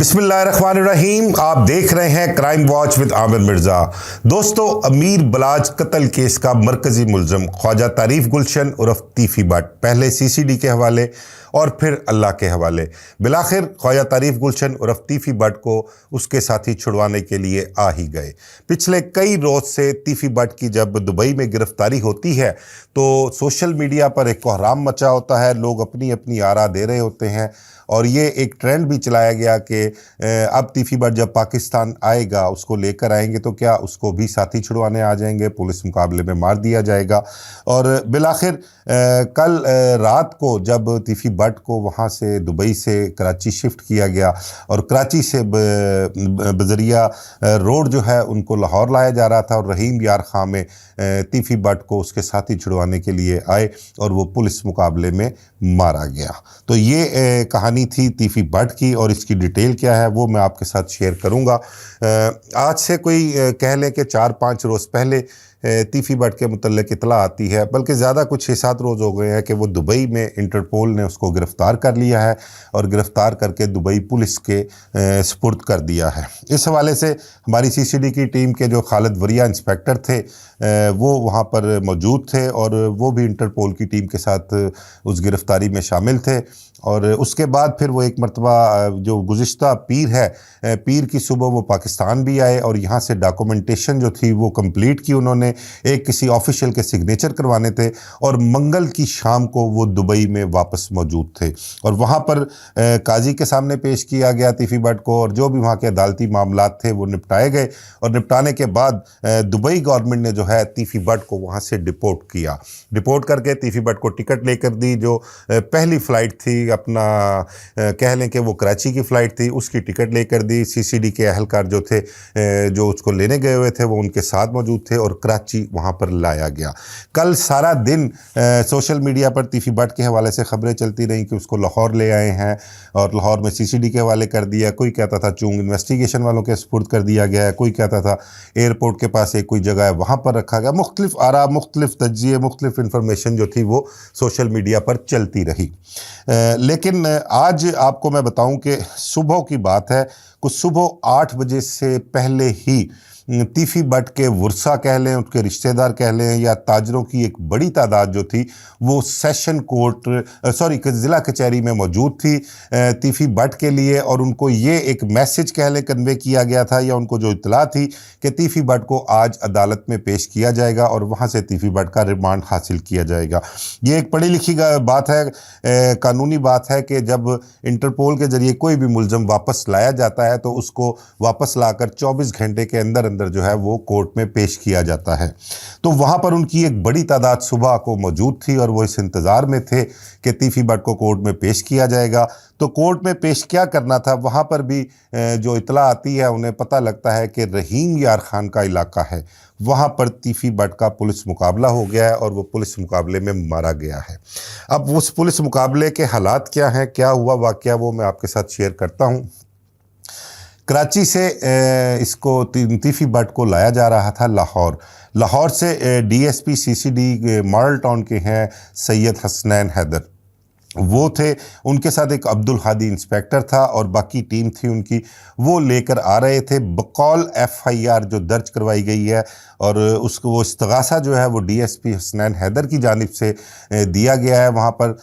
बिस्मिल्लाहिर्रहमानिर्रहीम। आप देख रहे हैं crime watch with Aamir Mirza. दोस्तों, अमीर बलाज कत्ल केस का मरकजी मुलजम ख्वाजा तारीफ गुलशन उर्फ तीफी भट्ट पहले सीसीडी के हवाले और फिर अल्लाह के हवाले। बिलाखिर ख्वाजा तारीफ गुलशन उर्फ तीफी भट्ट को उसके साथी छुड़वाने के लिए आ ही गए। पिछले कई रोज़ से तीफी भट्ट की जब दुबई में गिरफ्तारी होती है तो सोशल मीडिया पर एक कोहराम मचा होता है, लोग अपनी अपनी आरा दे रहे होते हैं और ये एक ट्रेंड भी चलाया गया कि अब तीफी भट्ट जब पाकिस्तान आएगा उसको लेकर आएंगे तो क्या उसको भी साथी छुड़वाने आ जाएंगे, पुलिस मुकाबले में मार दिया जाएगा। और बिलाखिर कल रात को जब तीफी भट्ट को वहाँ से दुबई से कराची शिफ्ट किया गया और कराची से बजरिया रोड जो है उनको लाहौर लाया जा रहा था और रहीम यार खां में तीफी भट्ट को उसके साथी छुड़वाने के लिए आए और वो पुलिस मुकाबले में मारा गया। तो ये कहानी थी तीफी भट्ट की और इसकी डिटेल क्या है वो मैं आपके साथ शेयर करूंगा। आज से कोई कह लें कि 4-5 रोज़ पहले तीफी भट्ट के मुतल्लिक़ इतला आती है, बल्कि ज़्यादा कुछ 6-7 रोज़ हो गए हैं कि वो दुबई में इंटरपोल ने उसको गिरफ़्तार कर लिया है और गिरफ़्तार करके दुबई पुलिस के सुपुर्द कर दिया है। इस हवाले से हमारी सीसीडी की टीम के जो खालिद वरिया इंस्पेक्टर थे वो वहाँ पर मौजूद थे और वो भी इंटरपोल की टीम के साथ उस गिरफ़्तारी में शामिल थे। और उसके बाद फिर वो एक मरतबा जो गुज़िश्ता पीर है, पीर की सुबह वो पाकिस्तान भी आए और यहाँ से डॉक्यूमेंटेशन जो थी वो कंप्लीट की उन्होंने, एक किसी ऑफिशियल के सिग्नेचर करवाने थे और मंगल की शाम को वो दुबई में वापस मौजूद थे और वहाँ पर काजी के सामने पेश किया गया तीफी भट्ट को और जो भी वहाँ के अदालती मामलात थे वो निपटाए गए और निपटाने के बाद दुबई गवर्नमेंट ने जो है तीफी भट्ट को वहाँ से डिपोर्ट किया। डिपोर्ट करके तीफी भट्ट को टिकट लेकर दी, जो पहली फ़्लाइट थी अपना कह लें कि वो कराची की फ़्लाइट थी, उसकी टिकट लेकर दी। सीसीडी के अहलकार जो थे जो उसको लेने गए हुए थे वो उनके साथ मौजूद थे और कराची वहाँ पर लाया गया। कल सारा दिन सोशल मीडिया पर तीफी भट्ट के हवाले से ख़बरें चलती रहीं कि उसको लाहौर ले आए हैं और लाहौर में सीसीडी के हवाले कर दिया। कोई कहता था चूंग इन्वेस्टिगेशन वालों के सुपुर्द कर दिया गया है, कोई कहता था एयरपोर्ट के पास एक कोई जगह है वहाँ पर रखा गया। मुख्तलिफ आरा, मुख्तलिफ तज्ज़िये, मुख्तलिफ इन्फॉर्मेशन जो थी वो सोशल मीडिया पर चलती रही। लेकिन आज आपको मैं बताऊं कि सुबह की बात है, कुछ सुबह 8 बजे से पहले ही तीफी भट्ट के वर्सा कह लें, उसके रिश्तेदार कह लें या ताजरों की एक बड़ी तादाद जो थी वो सेशन कोर्ट ज़िला कचहरी में मौजूद थी तीफी भट्ट के लिए और उनको ये एक मैसेज कह लें कन्वे किया गया था या उनको जो इतला थी कि तीफी भट्ट को आज अदालत में पेश किया जाएगा और वहाँ से तीफी भट्ट का रिमांड हासिल किया जाएगा। ये एक पढ़ी लिखी बात है, कानूनी बात है कि जब इंटरपोल के ज़रिए कोई भी मुलज़म वापस लाया जाता है तो उसको वापस लाकर 24 घंटे के अंदर जो है वो कोर्ट में पेश किया जाता है। तो वहाँ पर उनकी एक बड़ी तादाद सुबह को मौजूद थी और वो इस इंतज़ार में थे कि तीफी भट्ट को कोर्ट में पेश किया जाएगा। तो कोर्ट में पेश क्या करना था, वहाँ पर भी जो इतला आती है उन्हें पता लगता है कि रहीम यार खान का इलाका है, वहाँ पर तीफी भट्ट का पुलिस मुकाबला हो गया है और वो पुलिस मुकाबले में मारा गया है। अब उस पुलिस मुकाबले के हालात क्या हैं, क्या हुआ वाक़या, वो मैं आपके साथ शेयर करता हूँ। कराची से इसको तीफी भट्ट को लाया जा रहा था लाहौर से डीएसपी सीसीडी मॉडल टाउन के हैं सैयद हसनैन हैदर, वो थे। उनके साथ एक अब्दुल हादी इंस्पेक्टर था और बाकी टीम थी उनकी, वो लेकर आ रहे थे बकौल एफआईआर जो दर्ज करवाई गई है और उसको वो इस्तगासा जो है वो डीएसपी हसनैन हैदर की जानिब से दिया गया है। वहाँ पर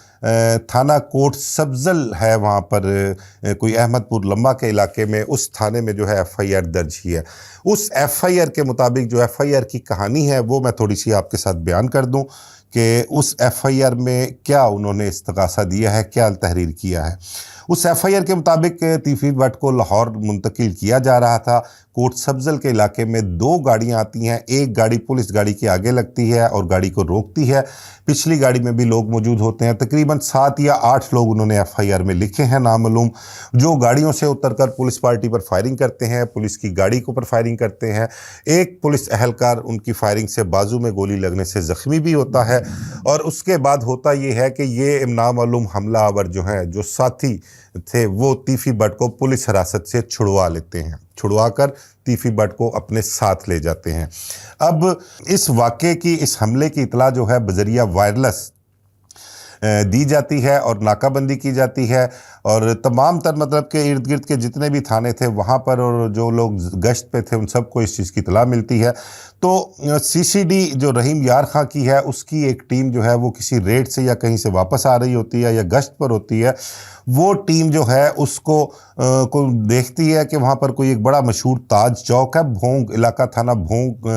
थाना कोट सब्ज़ल है, वहाँ पर कोई अहमदपुर लम्बा के इलाके में, उस थाने में जो है एफआईआर दर्ज ही है। उस एफआईआर के मुताबिक जो एफआईआर की कहानी है वो मैं थोड़ी सी आपके साथ बयान कर दूँ कि उस एफआईआर में क्या उन्होंने इस्तगासा दिया है, क्या तहरीर किया है। उस एफआईआर के मुताबिक तीफी भट्ट को लाहौर मुंतकिल किया जा रहा था। कोट सब्ज़ल के इलाके में 2 गाड़ियां आती हैं, एक गाड़ी पुलिस गाड़ी के आगे लगती है और गाड़ी को रोकती है, पिछली गाड़ी में भी लोग मौजूद होते हैं। तकरीबन 7 या 8 लोग उन्होंने एफआईआर में लिखे हैं नामालूम, जो गाड़ियों से उतरकर पुलिस पार्टी पर फायरिंग करते हैं, पुलिस की गाड़ी के ऊपर फायरिंग करते हैं। एक पुलिस अहलकार उनकी फायरिंग से बाजू में गोली लगने से ज़ख्मी भी होता है और उसके बाद होता ये है कि ये नामालूम हमलावर जो हैं, जो साथी थे, वो तीफी भट्ट को पुलिस हिरासत से छुड़वा लेते हैं, छुड़वाकर तीफी भट्ट को अपने साथ ले जाते हैं। अब इस वाक़े की, इस हमले की इतला जो है बज़रिया वायरलेस दी जाती है और नाकाबंदी की जाती है, और तमाम तर मतलब के इर्द गिर्द के जितने भी थाने थे वहाँ पर और जो लोग गश्त पे थे उन सबको इस चीज़ की इत्तला मिलती है। तो सीसीडी जो रहीम यार खां की है उसकी एक टीम जो है वो किसी रेड से या कहीं से वापस आ रही होती है या गश्त पर होती है। वो टीम जो है उसको को देखती है कि वहाँ पर कोई एक बड़ा मशहूर ताज चौक है, भोंग इलाका थाना भोंग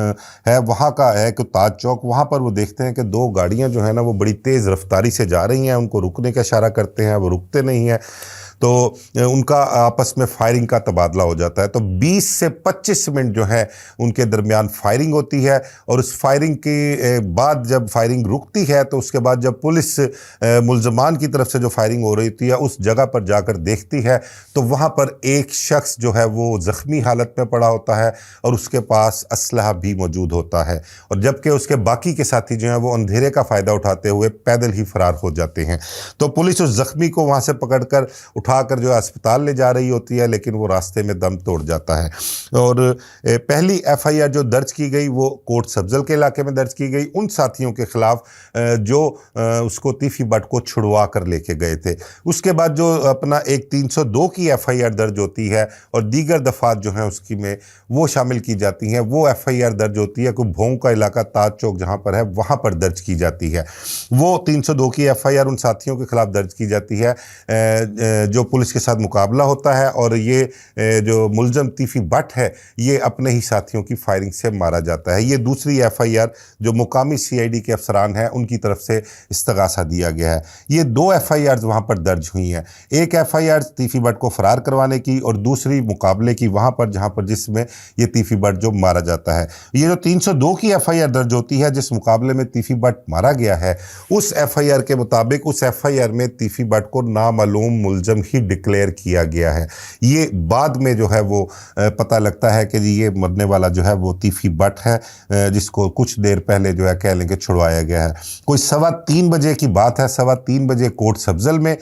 है, वहाँ का है कि ताज चौक, वहाँ पर वो देखते हैं कि दो गाड़ियाँ जो है ना वो बड़ी तेज़ रफ्तारी से जा रही हैं। उनको रुकने का इशारा करते हैं, वो रुकते नहीं हैं, तो उनका आपस में फायरिंग का तबादला हो जाता है। तो 20 से 25 मिनट जो है उनके दरमियान फायरिंग होती है, और उस फायरिंग के बाद जब फायरिंग रुकती है तो उसके बाद जब पुलिस मुल्ज़मान की तरफ से जो फायरिंग हो रही थी है उस जगह पर जाकर देखती है तो वहाँ पर एक शख्स जो है वो ज़ख्मी हालत में पड़ा होता है और उसके पास असलहा भी मौजूद होता है, और जबकि उसके बाकी के साथी जो हैं वो अंधेरे का फ़ायदा उठाते हुए पैदल ही फ़रार हो जाते हैं। तो पुलिस उस ज़ख्मी को वहाँ से पकड़कर उठाकर जो अस्पताल ले जा रही होती है, लेकिन वो रास्ते में दम तोड़ जाता है। और पहली एफआईआर जो दर्ज की गई वो कोट सब्जल के इलाके में दर्ज की गई उन साथियों के खिलाफ जो उसको तीफी बट को छुड़वा कर लेके गए थे। उसके बाद जो अपना एक 302 की एफआईआर दर्ज होती है और दीगर दफात जो हैं उसकी में वो शामिल की जाती हैं। वो एफआईआर दर्ज होती है कोई भोंग का इलाका ताज चौक जहाँ पर है वहाँ पर दर्ज की जाती है। वो 302 की एफआईआर उन साथियों के खिलाफ दर्ज की जाती है जो पुलिस के साथ मुकाबला होता है, और ये जो मुलज़म तीफी बट है ये अपने ही साथियों की फायरिंग से मारा जाता है। ये दूसरी एफआईआर जो मुकामी सीआईडी के अफसरान हैं उनकी तरफ से इस्तगासा दिया गया है। ये दो एफआईआर वहाँ पर दर्ज हुई हैं, एक एफआईआर तीफी बट को फरार करवाने की और दूसरी मुकाबले की वहाँ पर जहाँ पर जिसमें ये तीफी बट जो मारा जाता है। ये जो 302 की एफआईआर दर्ज होती है जिस मुकाबले में तीफी बट मारा गया है उस एफआईआर के मुताबिक उस एफआईआर में तीफी बट को नामालूम मुलज़म ही डिक्लेयर किया गया है। ये बाद में जो है वो पता लगता है कि ये मरने वाला जो है वो तीफी बट है जिसको कुछ देर पहले जो है कह लें कि छुड़वाया गया है। कोई 3:15 बजे की बात है, 3:15 बजे कोट सब्जल में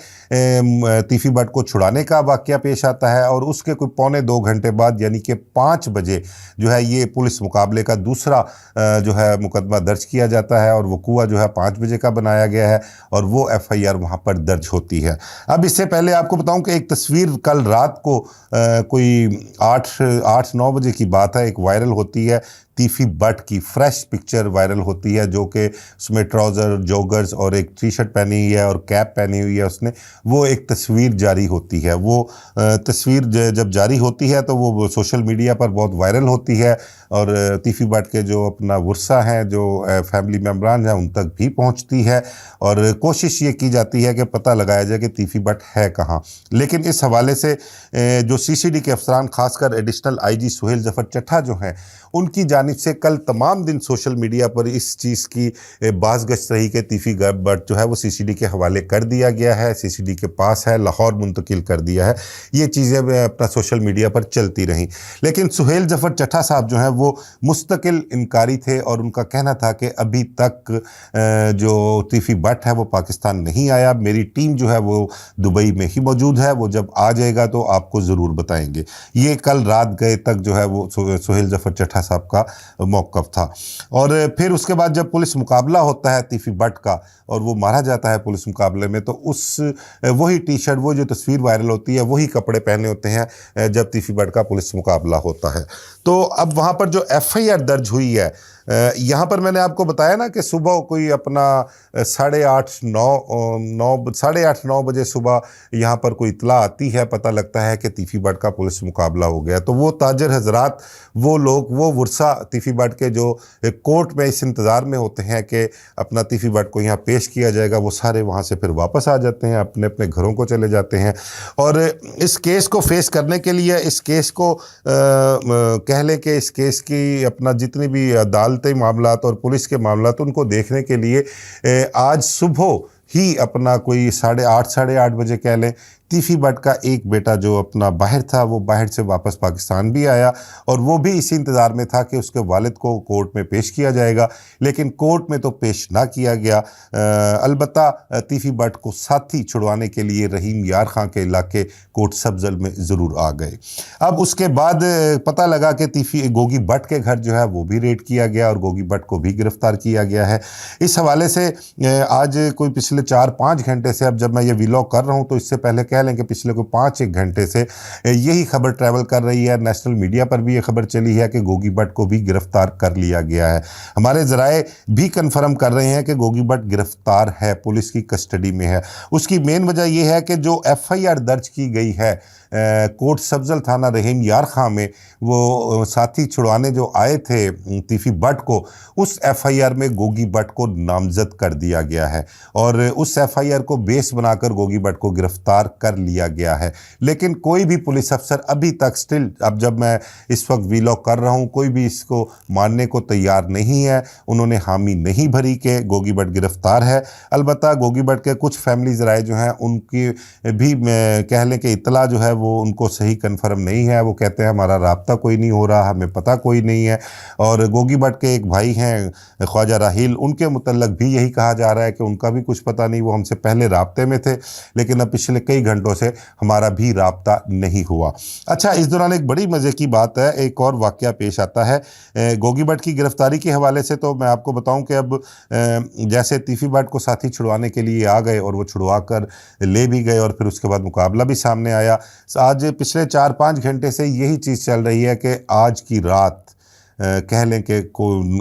तीफी बट को छुड़ाने का वाक़या पेश आता है, और उसके कोई 2.25 घंटे बाद यानी कि 5 बजे जो है ये पुलिस मुकाबले का दूसरा जो है मुकदमा दर्ज किया जाता है, और वकूआ जो है 5 बजे का बनाया गया है और वो एफआईआर वहाँ पर दर्ज होती है। अब इससे पहले आपको बताऊं कि एक तस्वीर कल रात को कोई 8-9 बजे की बात है, एक वायरल होती है तीफी बट की फ्रेश पिक्चर वायरल होती है जो कि उसमें ट्राउज़र जॉगर्स और एक टी शर्ट पहनी हुई है और कैप पहनी हुई है उसने, वो एक तस्वीर जारी होती है। वो तस्वीर जब जारी होती है तो वो सोशल मीडिया पर बहुत वायरल होती है, और तीफी बट के जो अपना वर्सा हैं जो फैमिली मेम्बरान हैं उन तक भी पहुंचती है, और कोशिश ये की जाती है कि पता लगाया जाए कि तीफी बट है कहाँ। लेकिन इस हवाले से जो सीसीडी के अफसरान खासकर एडिशनल आईजी सुहेल जफर चट्ठा जो हैं उनकी जानिब से कल तमाम दिन सोशल मीडिया पर इस चीज़ की बाज़गश्त रही कि तीफी बट जो है वो सीसीडी के हवाले कर दिया गया है, सीसीडी के पास है, लाहौर मुंतकिल कर दिया है। ये चीज़ें अपना सोशल मीडिया पर चलती रहीं, लेकिन सुहेल जफर चट्ठा साहब जो हैं वो मुस्तकिल इनकारी थे और उनका कहना था कि अभी तक जो तीफी बट है वो पाकिस्तान नहीं आया, मेरी टीम जो है वो दुबई में ही मौजूद है, वो जब आ जाएगा तो आपको ज़रूर बताएंगे। ये कल रात गए तक जो है वो सुहेल जफर चट्ठा साहब का मौक़िफ़ था। और फिर उसके बाद जब पुलिस मुकाबला होता है तीफी बट का और वो मारा जाता है पुलिस मुकाबले में, तो उस वही टी शर्ट, वो जो तस्वीर वायरल होती है, वही कपड़े पहने होते हैं जब तीफी बट का पुलिस मुकाबला होता है। तो अब वहाँ पर जो एफआईआर दर्ज हुई है, यहाँ पर मैंने आपको बताया ना कि सुबह कोई अपना 8:30-9 बजे सुबह यहाँ पर कोई इतला आती है, पता लगता है कि तीफी बट का पुलिस मुकाबला हो गया। तो वो ताजर हजरात, वो लोग, वो वर्सा तीफी बट के जो कोर्ट में इस इंतज़ार में होते हैं कि अपना तीफी बट को यहाँ पेश किया जाएगा, वो सारे वहाँ से फिर वापस आ जाते हैं, अपने अपने घरों को चले जाते हैं। और इस केस को फेस करने के लिए, इस केस को कह लें कि इस केस की अपना जितनी भी अदालती मामलात और पुलिस के मामलात उनको देखने के लिए आज सुबह ही अपना कोई 8:30 साढ़े 8 बजे कह लें तीफी भट्ट का एक बेटा जो अपना बाहर था, वो बाहर से वापस पाकिस्तान भी आया और वो भी इसी इंतज़ार में था कि उसके वालिद को कोर्ट में पेश किया जाएगा, लेकिन कोर्ट में तो पेश ना किया गया। अलबत्ता तीफी भट्ट को साथी छुड़वाने के लिए रहीम यार खां के इलाके कोट सब्जल में ज़रूर आ गए। अब उसके बाद पता लगा कि गोगी भट्ट के घर जो है वो भी रेड किया गया और गोगी भट्ट को भी गिरफ्तार किया गया है। इस हवाले से आज कोई पिछले 4-5 घंटे से, अब जब मैं ये व्लॉग कर रहा हूँ तो इससे पहले कह लें कि पिछले कोई 5-1 घंटे से यही खबर ट्रैवल कर रही है। नेशनल मीडिया पर भी ये खबर चली है कि गोगी भट्ट को भी गिरफ्तार कर लिया गया है। हमारे ज़राए भी कन्फर्म कर रहे हैं कि गोगी भट्ट गिरफ्तार है, पुलिस की कस्टडी में है। उसकी मेन वजह यह है कि जो FIR दर्ज की गई है कोट सब्जल थाना रहीम यार खां में, वो साथी छुड़वाने जो आए थे तीफी भट्ट को, उस FIR में गोगी भट्ट को नामजद कर दिया गया है और उस FIR को बेस बनाकर गोगी भट्ट को गिरफ्तार कर लिया गया है। लेकिन कोई भी पुलिस अफसर अभी तक स्टिल, अब जब मैं इस वक्त व्लॉग कर रहा हूँ, कोई भी इसको मानने को तैयार नहीं है। उन्होंने हामी नहीं भरी कि गोगी भट्ट गिरफ्तार है। अलबत्ता गोगी भट्ट के कुछ फैमिली ज़राए जो हैं उनकी भी कह लें कि इतला जो है वो उनको सही कन्फर्म नहीं है। वो कहते हैं हमारा राब्ता कोई नहीं हो रहा, हमें पता कोई नहीं है। और गोगी भट्ट के एक भाई हैं ख्वाजा राहील, उनके मुतल्लक भी यही कहा जा रहा है कि उनका भी कुछ पता नहीं, वो हमसे पहले राब्ते में थे लेकिन अब पिछले कई घंटों से हमारा भी राब्ता नहीं हुआ। अच्छा, इस दौरान एक बड़ी मज़े की बात है, एक और वाक़या पेश आता है गोगी भट्ट की गिरफ्तारी के हवाले से। तो मैं आपको बताऊं कि अब जैसे तीफी भट्ट को साथी छुड़वाने के लिए आ गए और वो छुड़वा कर ले भी गए और फिर उसके बाद मुकाबला भी सामने आया। आज पिछले 4-5 घंटे से यही चीज़ चल रही है कि आज की रात कह लें कि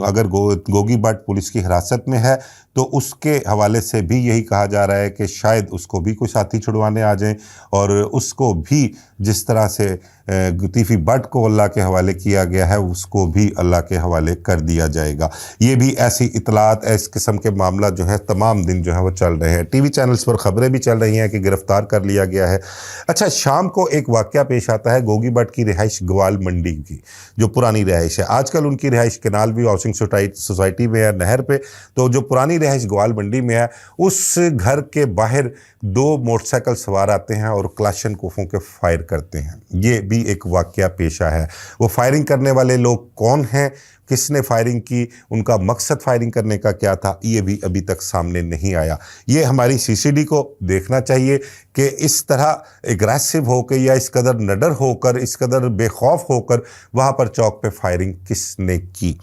अगर गोगी भट्ट पुलिस की हिरासत में है तो उसके हवाले से भी यही कहा जा रहा है कि शायद उसको भी कोई साथी छुड़वाने आ जाएं और उसको भी जिस तरह से तीफी भट्ट को अल्लाह के हवाले किया गया है उसको भी अल्लाह के हवाले कर दिया जाएगा। ये भी ऐसी इतलात, इस किस्म के मामला जो है तमाम दिन जो है वो चल रहे हैं। टीवी चैनल्स पर ख़बरें भी चल रही हैं कि गिरफ़्तार कर लिया गया है। अच्छा, शाम को एक वाक़या पेश आता है गोगी भट्ट की रिहाइश ग्वाल मंडी की, जो पुरानी रिहाइश है। आजकल उनकी रिहाइश केनाल व्यू हाउसिंग सोसाइटी में है, नहर पे। तो जो पुरानी रिहाइश ग्वाल मंडी में है, उस घर के बाहर 2 मोटरसाइकिल सवार आते हैं और क्लाशन कोफों के फायर करते हैं। ये भी एक वाक़या पेशा है। वो फायरिंग करने वाले लोग कौन हैं, किसने फायरिंग की, उनका मकसद फायरिंग करने का क्या था, ये भी अभी तक सामने नहीं आया। ये हमारी CCD को देखना चाहिए कि इस तरह एग्रेसिव होकर या इस कदर निडर होकर, इस कदर बेखौफ होकर वहाँ पर चौक पे फायरिंग किसने की।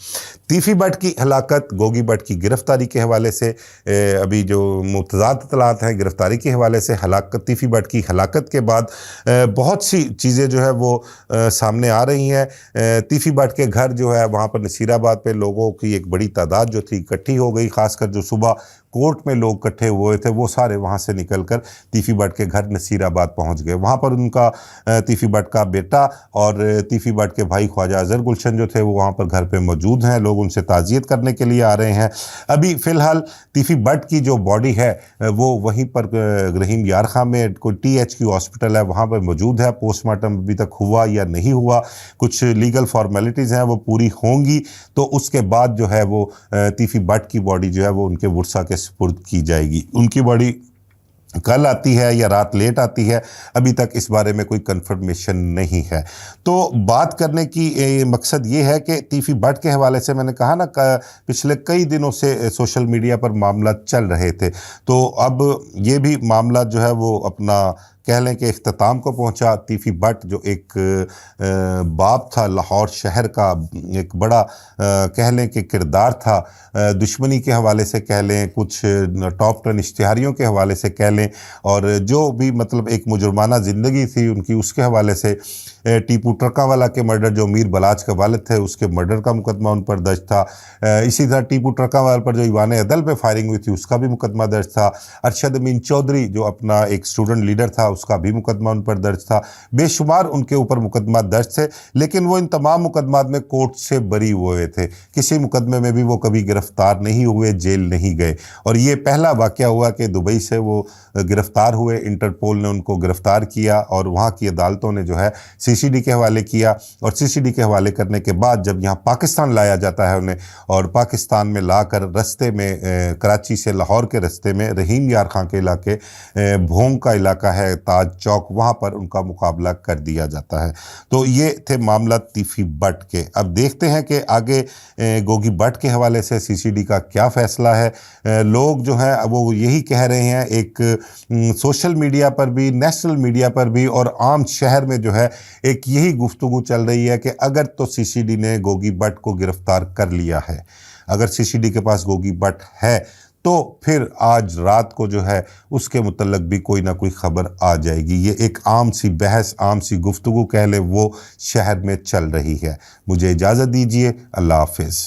तीफी भट्ट की हलाकत, गोगी भट्ट की गिरफ्तारी के हवाले से अभी जो मुतज़ाद इत्तलात हैं गिरफ्तारी के हवाले से, हलाकत तीफी भट्ट की हलाकत के बाद बहुत सी चीज़ें जो है वो सामने आ रही हैं। तीफी भट्ट के घर जो है वहाँ पर नसीराबाद पे लोगों की एक बड़ी तादाद जो थी इकट्ठी हो गई, खासकर जो सुबह कोर्ट में लोग इकट्ठे हुए थे वो सारे वहाँ से निकलकर तीफी भट्ट के घर नसीराबाद पहुँच गए। वहाँ पर उनका तीफी भट्ट का बेटा और तीफी भट्ट के भाई ख्वाजा अजहर गुलशन जो थे वो वहाँ पर घर पे मौजूद हैं। लोग उनसे ताज़ियत करने के लिए आ रहे हैं। अभी फ़िलहाल तीफी भट्ट की जो बॉडी है वो वहीं पर रहीम यार खां में कोई THQ हॉस्पिटल है वहाँ पर मौजूद है। पोस्टमार्टम अभी तक हुआ या नहीं हुआ, कुछ लीगल फॉर्मेलिटीज़ हैं वो पूरी होंगी तो उसके बाद जो है वो तीफी भट्ट की बॉडी जो है वो उनके वर्सा के सुपुर्द की जाएगी। उनकी बॉडी कल आती है या रात लेट आती है, अभी तक इस बारे में कोई कंफर्मेशन नहीं है। तो बात करने की मकसद ये है कि तीफी भट्ट के हवाले से मैंने कहा ना, पिछले कई दिनों से सोशल मीडिया पर मामला चल रहे थे, तो अब ये भी मामला जो है वो अपना कह लें कि इख्तिताम को पहुंचा। तीफी भट्ट जो एक बाप था, लाहौर शहर का एक बड़ा कह लें कि किरदार था, दुश्मनी के हवाले से कह लें, कुछ टॉप 10 इश्तिहारियों के हवाले से कह लें, और जो भी मतलब एक मुजरमाना ज़िंदगी थी उनकी उसके हवाले से, टीपू ट्रकावाला के मर्डर जो अमीर बलाच का वालिद थे उसके मर्डर का मुकदमा उन पर दर्ज था। इसी तरह टीपू ट्रकावाला पर जो ईवान अदल पे फायरिंग हुई थी उसका भी मुकदमा दर्ज था। अरशद अमीन चौधरी जो अपना एक स्टूडेंट लीडर था उसका भी मुकदमा उन पर दर्ज था। बेशुमार उनके ऊपर मुकदमा दर्ज थे, लेकिन वो इन तमाम मुकदमात में कोर्ट से बरी हुए थे। किसी मुकदमे में भी वो कभी गिरफ्तार नहीं हुए, जेल नहीं गए। और ये पहला वाक़या हुआ कि दुबई से वो गिरफ़्तार हुए। इंटरपोल ने उनको गिरफ़्तार किया और वहाँ की अदालतों ने जो है सीसीडी के हवाले किया, और सीसीडी के हवाले करने के बाद जब यहाँ पाकिस्तान लाया जाता है उन्हें, और पाकिस्तान में लाकर रस्ते में कराची से लाहौर के रस्ते में रहीम यार खां के इलाके, भोंग का इलाका है, ताज चौक, वहाँ पर उनका मुकाबला कर दिया जाता है। तो ये थे मामला तीफी बट के। अब देखते हैं कि आगे गोगी बट के हवाले से सीसीडी का क्या फ़ैसला है। लोग जो है वो यही कह रहे हैं, एक सोशल मीडिया पर भी, नेशनल मीडिया पर भी और आम शहर में जो है एक यही गुफ्तगू चल रही है कि अगर तो सीसीडी ने गोगी बट को गिरफ़्तार कर लिया है, अगर सीसीडी के पास गोगी बट है, तो फिर आज रात को जो है उसके मुतल्लक भी कोई ना कोई ख़बर आ जाएगी। ये एक आम सी बहस, आम सी गुफ्तगू कह ले, वो शहर में चल रही है। मुझे इजाज़त दीजिए, अल्लाह हाफ़िज़।